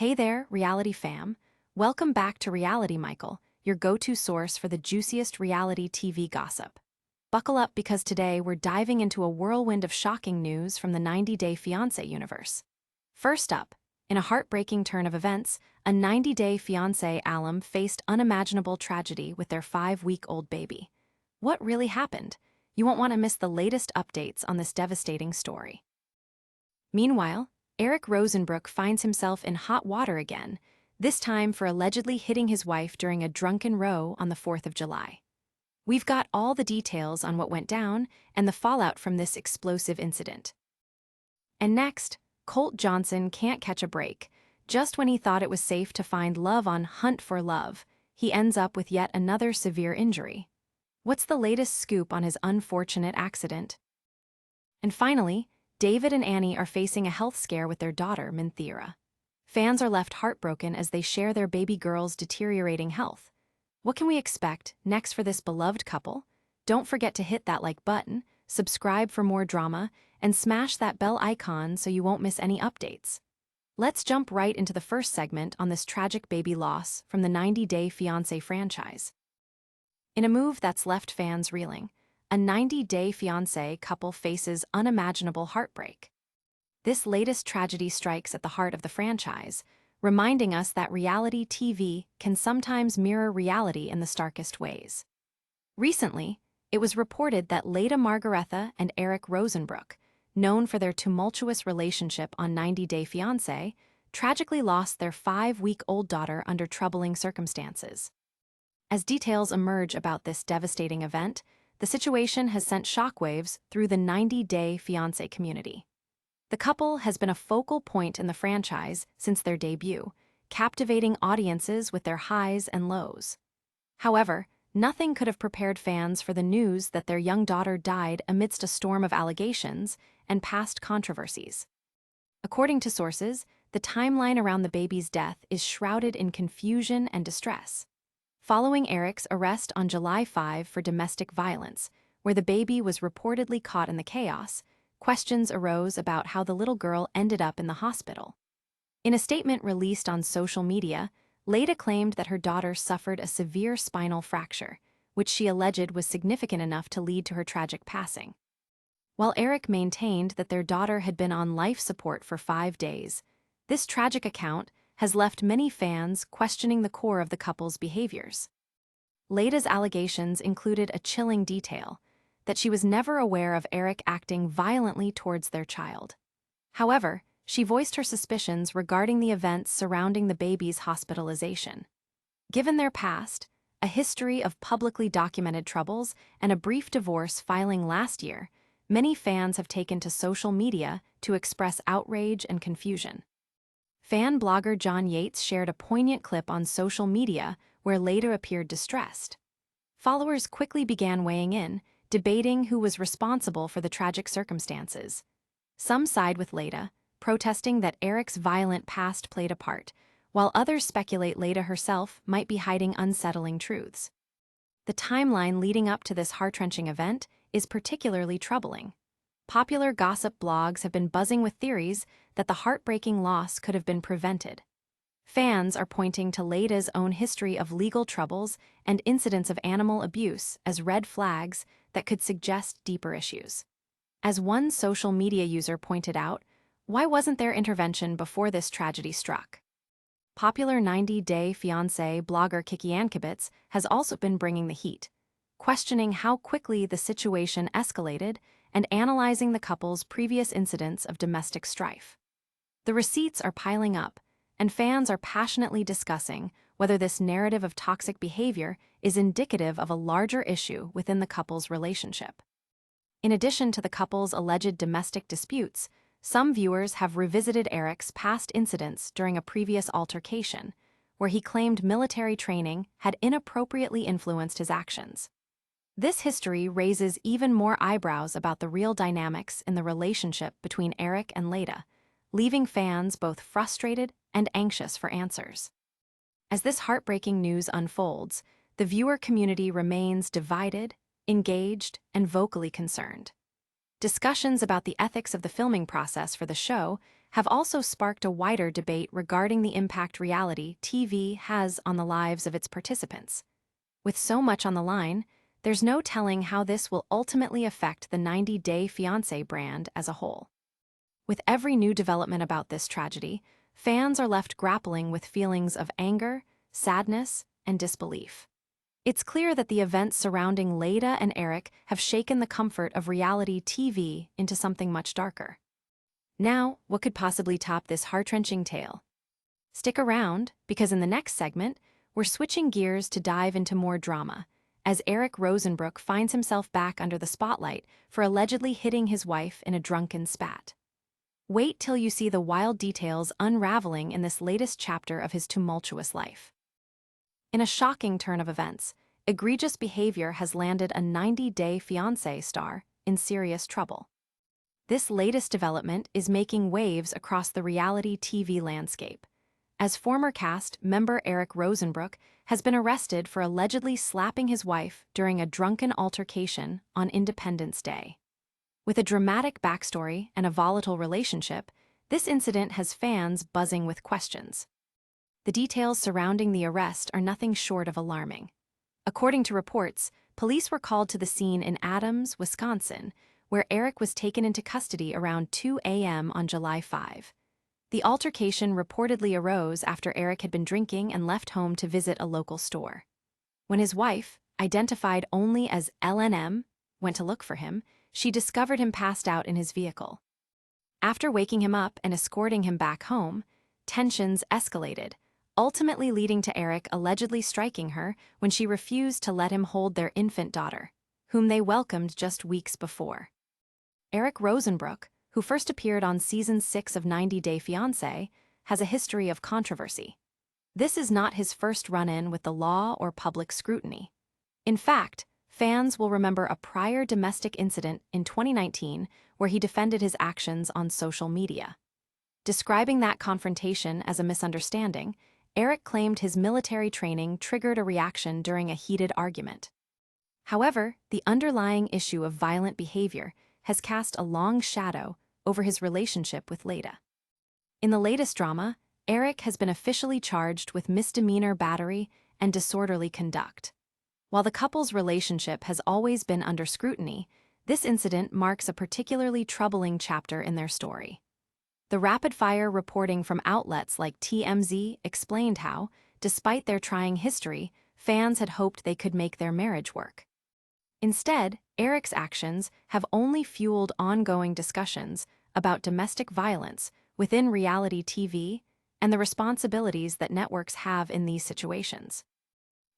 Hey there, reality fam. Welcome back to Reality Michael, your go-to source for the juiciest reality TV gossip. Buckle up because today we're diving into a whirlwind of shocking news from the 90-Day Fiancé universe. First up, in a heartbreaking turn of events, a 90-Day Fiancé alum faced unimaginable tragedy with their 5-week-old baby. What really happened? You won't want to miss the latest updates on this devastating story. Meanwhile, Eric Rosenbrook finds himself in hot water again, this time for allegedly hitting his wife during a drunken row on the 4th of July. We've got all the details on what went down and the fallout from this explosive incident. And next, Colt Johnson can't catch a break. Just when he thought it was safe to find love on Hunt for Love, he ends up with yet another severe injury. What's the latest scoop on his unfortunate accident? And finally, David and Annie are facing a health scare with their daughter, Minthira. Fans are left heartbroken as they share their baby girl's deteriorating health. What can we expect next for this beloved couple? Don't forget to hit that like button, subscribe for more drama, and smash that bell icon so you won't miss any updates. Let's jump right into the first segment on this tragic baby loss from the 90-Day Fiancé franchise. In a move that's left fans reeling, a 90-Day Fiancé couple faces unimaginable heartbreak. This latest tragedy strikes at the heart of the franchise, reminding us that reality TV can sometimes mirror reality in the starkest ways. Recently, it was reported that Leida and Eric Rosenbrook, known for their tumultuous relationship on 90-Day Fiancé, tragically lost their 5-week-old daughter under troubling circumstances. As details emerge about this devastating event, the situation has sent shockwaves through the 90-Day Fiancé community. The couple has been a focal point in the franchise since their debut, captivating audiences with their highs and lows. However, nothing could have prepared fans for the news that their young daughter died amidst a storm of allegations and past controversies. According to sources, the timeline around the baby's death is shrouded in confusion and distress. Following Eric's arrest on July 5 for domestic violence, where the baby was reportedly caught in the chaos, questions arose about how the little girl ended up in the hospital. In a statement released on social media, Leida claimed that her daughter suffered a severe spinal fracture, which she alleged was significant enough to lead to her tragic passing. While Eric maintained that their daughter had been on life support for 5 days, this tragic account has left many fans questioning the core of the couple's behaviors. Leida's allegations included a chilling detail, that she was never aware of Eric acting violently towards their child. However, she voiced her suspicions regarding the events surrounding the baby's hospitalization. Given their past, a history of publicly documented troubles, and a brief divorce filing last year, many fans have taken to social media to express outrage and confusion. Fan blogger John Yates shared a poignant clip on social media where Leida appeared distressed. Followers quickly began weighing in, debating who was responsible for the tragic circumstances. Some side with Leida, protesting that Eric's violent past played a part, while others speculate Leida herself might be hiding unsettling truths. The timeline leading up to this heart-wrenching event is particularly troubling. Popular gossip blogs have been buzzing with theories that the heartbreaking loss could have been prevented. Fans are pointing to Leida's own history of legal troubles and incidents of animal abuse as red flags that could suggest deeper issues. As one social media user pointed out, why wasn't there intervention before this tragedy struck? Popular 90-Day Fiancé blogger Kiki Ankibitz has also been bringing the heat, questioning how quickly the situation escalated and analyzing the couple's previous incidents of domestic strife. The receipts are piling up, and fans are passionately discussing whether this narrative of toxic behavior is indicative of a larger issue within the couple's relationship. In addition to the couple's alleged domestic disputes, some viewers have revisited Eric's past incidents during a previous altercation, where he claimed military training had inappropriately influenced his actions. This history raises even more eyebrows about the real dynamics in the relationship between Eric and Leida, leaving fans both frustrated and anxious for answers. As this heartbreaking news unfolds, the viewer community remains divided, engaged, and vocally concerned. Discussions about the ethics of the filming process for the show have also sparked a wider debate regarding the impact reality TV has on the lives of its participants. With so much on the line, there's no telling how this will ultimately affect the 90-Day Fiancé brand as a whole. With every new development about this tragedy, fans are left grappling with feelings of anger, sadness, and disbelief. It's clear that the events surrounding Leida and Eric have shaken the comfort of reality TV into something much darker. Now, what could possibly top this heart-wrenching tale? Stick around, because in the next segment, we're switching gears to dive into more drama, as Eric Rosenbrook finds himself back under the spotlight for allegedly hitting his wife in a drunken spat. Wait till you see the wild details unraveling in this latest chapter of his tumultuous life. In a shocking turn of events, egregious behavior has landed a 90-Day Fiancé star in serious trouble. This latest development is making waves across the reality TV landscape, as former cast member Eric Rosenbrook has been arrested for allegedly slapping his wife during a drunken altercation on Independence Day. With a dramatic backstory and a volatile relationship, this incident has fans buzzing with questions. The details surrounding the arrest are nothing short of alarming. According to reports, police were called to the scene in Adams, Wisconsin, where Eric was taken into custody around 2 a.m. on July 5. The altercation reportedly arose after Eric had been drinking and left home to visit a local store. When his wife, identified only as LNM, went to look for him, she discovered him passed out in his vehicle. After waking him up and escorting him back home, tensions escalated, ultimately leading to Eric allegedly striking her when she refused to let him hold their infant daughter, whom they welcomed just weeks before. Eric Rosenbrook, who first appeared on Season 6 of 90-Day Fiancé, has a history of controversy. This is not his first run-in with the law or public scrutiny. In fact, fans will remember a prior domestic incident in 2019 where he defended his actions on social media. Describing that confrontation as a misunderstanding, Eric claimed his military training triggered a reaction during a heated argument. However, the underlying issue of violent behavior has cast a long shadow over his relationship with Leida. In the latest drama, Eric has been officially charged with misdemeanor battery and disorderly conduct. While the couple's relationship has always been under scrutiny, this incident marks a particularly troubling chapter in their story. The rapid-fire reporting from outlets like TMZ explained how, despite their trying history, fans had hoped they could make their marriage work. Instead, Eric's actions have only fueled ongoing discussions about domestic violence within reality TV and the responsibilities that networks have in these situations.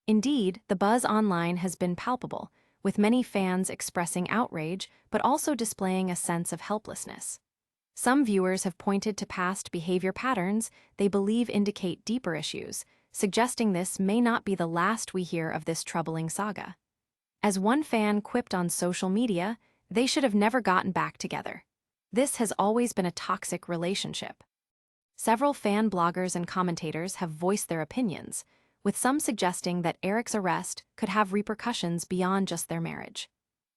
Indeed, the buzz online has been palpable, with many fans expressing outrage but also displaying a sense of helplessness. Some viewers have pointed to past behavior patterns they believe indicate deeper issues, suggesting this may not be the last we hear of this troubling saga. As one fan quipped on social media, they should have never gotten back together. This has always been a toxic relationship. Several fan bloggers and commentators have voiced their opinions, with some suggesting that Eric's arrest could have repercussions beyond just their marriage.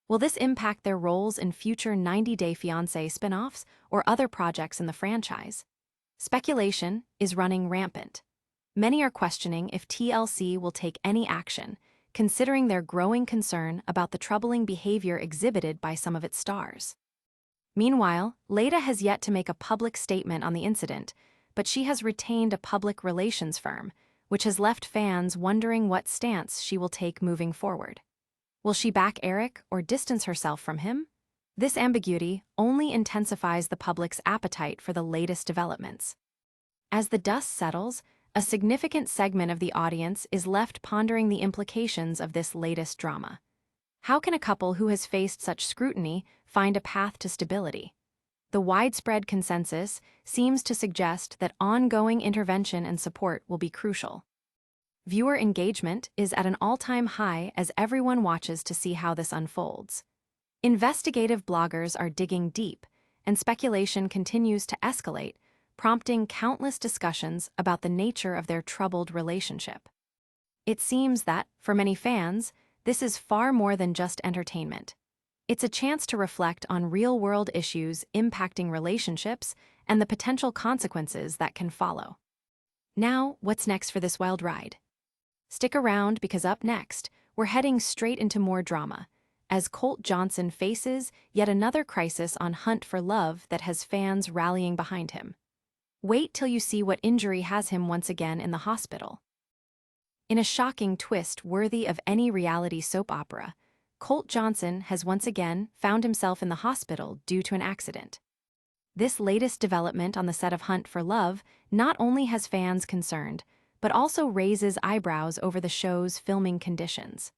Will this impact their roles in future 90-Day Fiancé spin-offs or other projects in the franchise? Speculation is running rampant. Many are questioning if TLC will take any action, considering their growing concern about the troubling behavior exhibited by some of its stars. Meanwhile, Leida has yet to make a public statement on the incident, but she has retained a public relations firm, which has left fans wondering what stance she will take moving forward. Will she back Eric or distance herself from him? This ambiguity only intensifies the public's appetite for the latest developments. As the dust settles, a significant segment of the audience is left pondering the implications of this latest drama. How can a couple who has faced such scrutiny find a path to stability? The widespread consensus seems to suggest that ongoing intervention and support will be crucial. Viewer engagement is at an all-time high as everyone watches to see how this unfolds. Investigative bloggers are digging deep, and speculation continues to escalate, prompting countless discussions about the nature of their troubled relationship. It seems that, for many fans, this is far more than just entertainment. It's a chance to reflect on real-world issues impacting relationships and the potential consequences that can follow. Now, what's next for this wild ride? Stick around because up next, we're heading straight into more drama, as Colt Johnson faces yet another crisis on Hunt for Love that has fans rallying behind him. Wait till you see what injury has him once again in the hospital. In a shocking twist worthy of any reality soap opera, Colt Johnson has once again found himself in the hospital due to an accident. This latest development on the set of Hunt for Love not only has fans concerned, but also raises eyebrows over the show's filming conditions.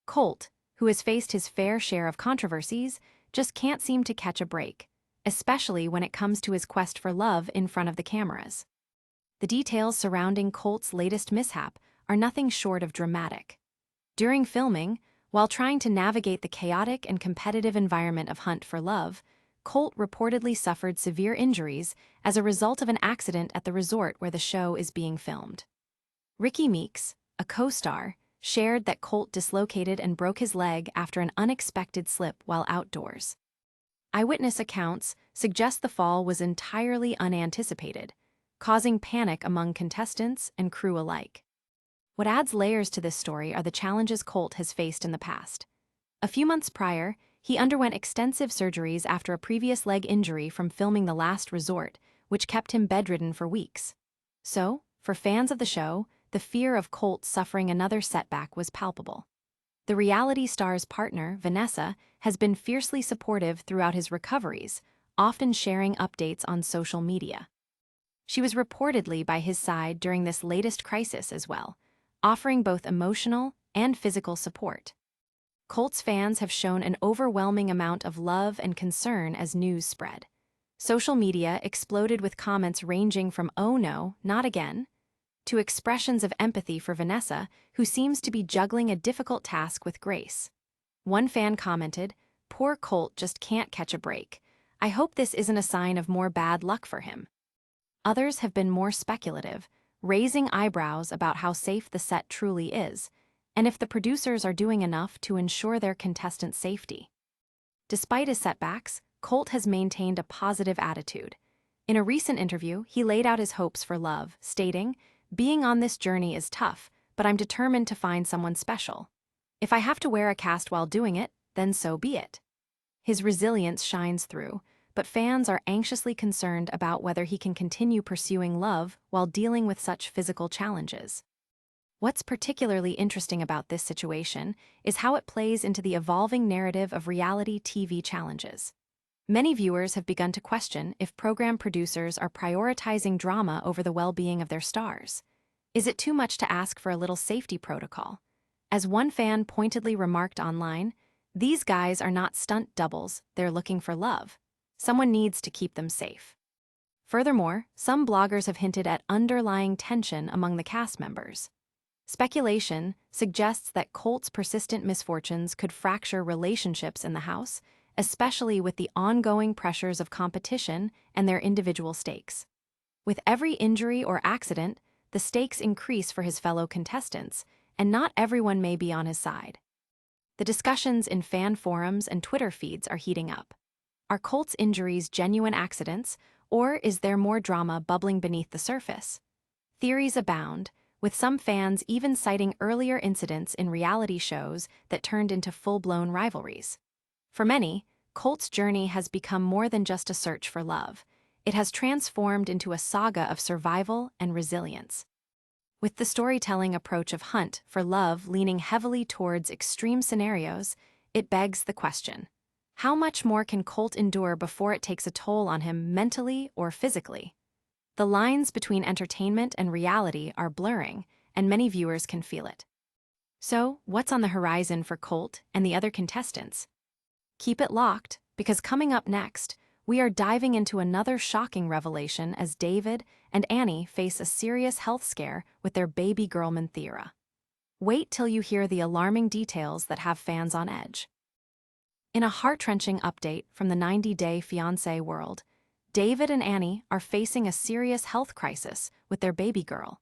Colt, who has faced his fair share of controversies, just can't seem to catch a break, especially when it comes to his quest for love in front of the cameras. The details surrounding Colt's latest mishap are nothing short of dramatic. During filming, while trying to navigate the chaotic and competitive environment of Hunt for Love, Colt reportedly suffered severe injuries as a result of an accident at the resort where the show is being filmed. Ricky Meeks, a co-star, shared that Colt dislocated and broke his leg after an unexpected slip while outdoors. Eyewitness accounts suggest the fall was entirely unanticipated, causing panic among contestants and crew alike. What adds layers to this story are the challenges Colt has faced in the past. A few months prior, he underwent extensive surgeries after a previous leg injury from filming The Last Resort, which kept him bedridden for weeks. So, for fans of the show, the fear of Colt suffering another setback was palpable. The reality star's partner, Vanessa, has been fiercely supportive throughout his recoveries, often sharing updates on social media. She was reportedly by his side during this latest crisis as well, offering both emotional and physical support. Colt's fans have shown an overwhelming amount of love and concern as news spread. Social media exploded with comments ranging from "oh no, not again," to expressions of empathy for Vanessa, who seems to be juggling a difficult task with grace. One fan commented, "Poor Colt just can't catch a break. I hope this isn't a sign of more bad luck for him." Others have been more speculative, raising eyebrows about how safe the set truly is, and if the producers are doing enough to ensure their contestants' safety. Despite his setbacks, Colt has maintained a positive attitude. In a recent interview, he laid out his hopes for love, stating, "Being on this journey is tough, but I'm determined to find someone special. If I have to wear a cast while doing it, then so be it." His resilience shines through, but fans are anxiously concerned about whether he can continue pursuing love while dealing with such physical challenges. What's particularly interesting about this situation is how it plays into the evolving narrative of reality TV challenges. Many viewers have begun to question if program producers are prioritizing drama over the well-being of their stars. Is it too much to ask for a little safety protocol? As one fan pointedly remarked online, "These guys are not stunt doubles, they're looking for love. Someone needs to keep them safe." Furthermore, some bloggers have hinted at underlying tension among the cast members. Speculation suggests that Colt's persistent misfortunes could fracture relationships in the house, especially with the ongoing pressures of competition and their individual stakes. With every injury or accident, the stakes increase for his fellow contestants, and not everyone may be on his side. The discussions in fan forums and Twitter feeds are heating up. Are Colt's injuries genuine accidents, or is there more drama bubbling beneath the surface? Theories abound, with some fans even citing earlier incidents in reality shows that turned into full-blown rivalries. For many, Colt's journey has become more than just a search for love. It has transformed into a saga of survival and resilience. With the storytelling approach of Hunt for Love leaning heavily towards extreme scenarios, it begs the question: how much more can Colt endure before it takes a toll on him mentally or physically? The lines between entertainment and reality are blurring, and many viewers can feel it. So, what's on the horizon for Colt and the other contestants? Keep it locked, because coming up next, we are diving into another shocking revelation as David and Annie face a serious health scare with their baby girl Minthira. Wait till you hear the alarming details that have fans on edge. In a heart-wrenching update from the 90-day Fiancé world, David and Annie are facing a serious health crisis with their baby girl.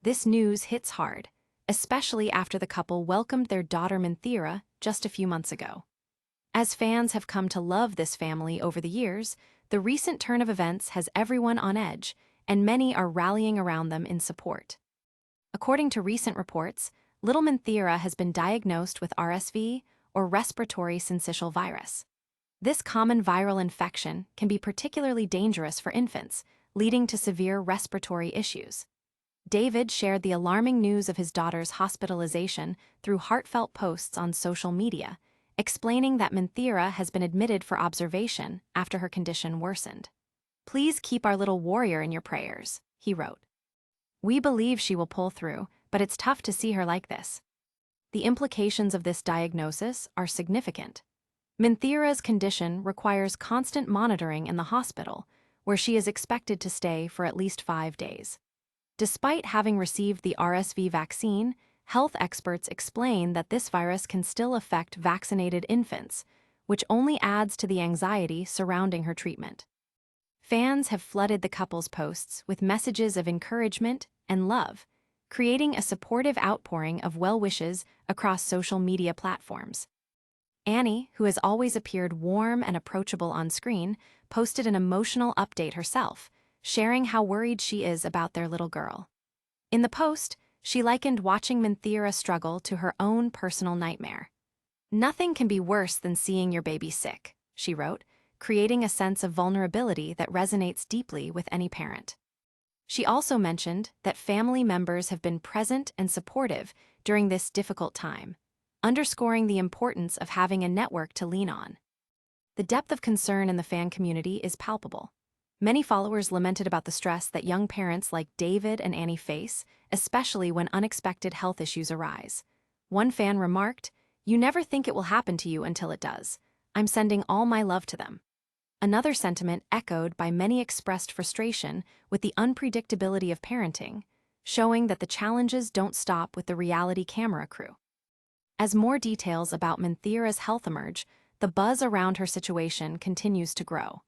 This news hits hard, especially after the couple welcomed their daughter Minthira just a few months ago. As fans have come to love this family over the years, The recent turn of events has everyone on edge, and many are rallying around them in support. According to recent reports, little Minthira has been diagnosed with RSV, or respiratory syncytial virus. This common viral infection can be particularly dangerous for infants, leading to severe respiratory issues. David shared the alarming news of his daughter's hospitalization through heartfelt posts on social media, explaining that Minthira has been admitted for observation after her condition worsened. "Please keep our little warrior in your prayers," he wrote. "We believe she will pull through, but it's tough to see her like this." The implications of this diagnosis are significant. Minthira's condition requires constant monitoring in the hospital, where she is expected to stay for at least 5 days. Despite having received the RSV vaccine, health experts explain that this virus can still affect vaccinated infants, which only adds to the anxiety surrounding her treatment. Fans have flooded the couple's posts with messages of encouragement and love, creating a supportive outpouring of well wishes across social media platforms. Annie, who has always appeared warm and approachable on screen, posted an emotional update herself, sharing how worried she is about their little girl. In the post, she likened watching Minthira struggle to her own personal nightmare. "Nothing can be worse than seeing your baby sick," she wrote, creating a sense of vulnerability that resonates deeply with any parent. She also mentioned that family members have been present and supportive during this difficult time, underscoring the importance of having a network to lean on. The depth of concern in the fan community is palpable. Many followers lamented about the stress that young parents like David and Annie face, especially when unexpected health issues arise. One fan remarked, "You never think it will happen to you until it does. I'm sending all my love to them." Another sentiment echoed by many expressed frustration with the unpredictability of parenting, showing that the challenges don't stop with the reality camera crew. As more details about Minthira's health emerge, the buzz around her situation continues to grow.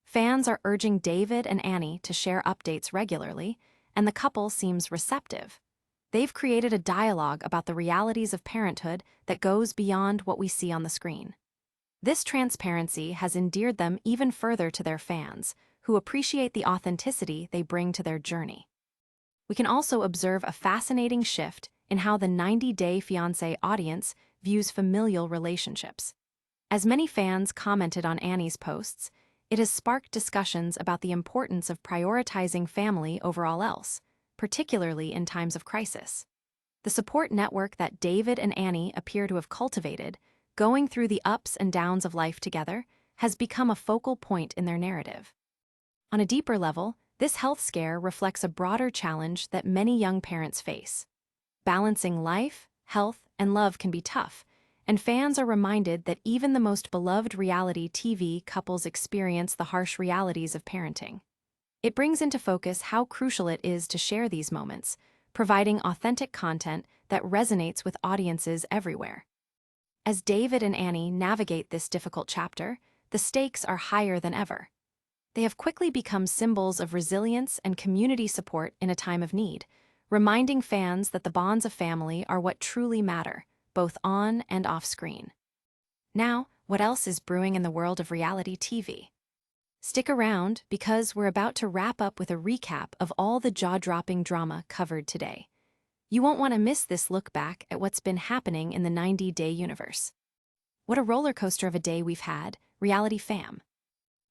Fans are urging David and Annie to share updates regularly, and the couple seems receptive. They've created a dialogue about the realities of parenthood that goes beyond what we see on the screen. This transparency has endeared them even further to their fans, who appreciate the authenticity they bring to their journey. We can also observe a fascinating shift in how the 90-Day Fiancé audience views familial relationships. As many fans commented on Annie's posts, it has sparked discussions about the importance of prioritizing family over all else, particularly in times of crisis. The support network that David and Annie appear to have cultivated, going through the ups and downs of life together, has become a focal point in their narrative. On a deeper level, this health scare reflects a broader challenge that many young parents face. Balancing life, health, and love can be tough, and fans are reminded that even the most beloved reality TV couples experience the harsh realities of parenting. It brings into focus how crucial it is to share these moments, providing authentic content that resonates with audiences everywhere. As David and Annie navigate this difficult chapter, the stakes are higher than ever. They have quickly become symbols of resilience and community support in a time of need, reminding fans that the bonds of family are what truly matter, both on and off screen. Now, what else is brewing in the world of reality TV? Stick around, because we're about to wrap up with a recap of all the jaw-dropping drama covered today. You won't want to miss this look back at what's been happening in the 90-day universe. What a roller coaster of a day we've had, reality fam.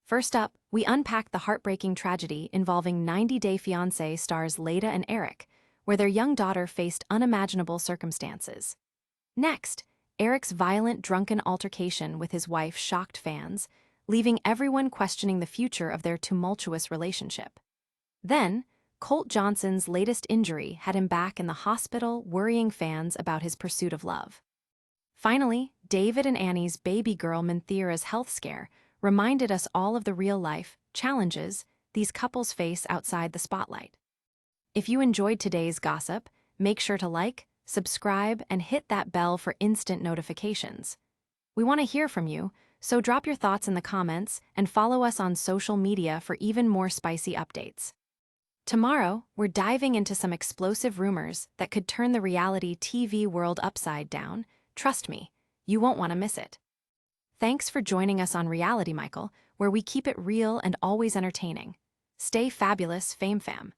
First up, we unpack the heartbreaking tragedy involving 90-Day Fiancé stars Leida and Eric, where their young daughter faced unimaginable circumstances. Next, Eric's violent drunken altercation with his wife shocked fans, leaving everyone questioning the future of their tumultuous relationship. Then, Colt Johnson's latest injury had him back in the hospital, worrying fans about his pursuit of love. Finally, David and Annie's baby girl Minthira's health scare reminded us all of the real-life challenges these couples face outside the spotlight. If you enjoyed today's gossip, make sure to like, subscribe, and hit that bell for instant notifications. We want to hear from you, so drop your thoughts in the comments and follow us on social media for even more spicy updates. Tomorrow, we're diving into some explosive rumors that could turn the reality TV world upside down. Trust me, you won't want to miss it. Thanks for joining us on Reality Michael, where we keep it real and always entertaining. Stay fabulous, Fame Fam.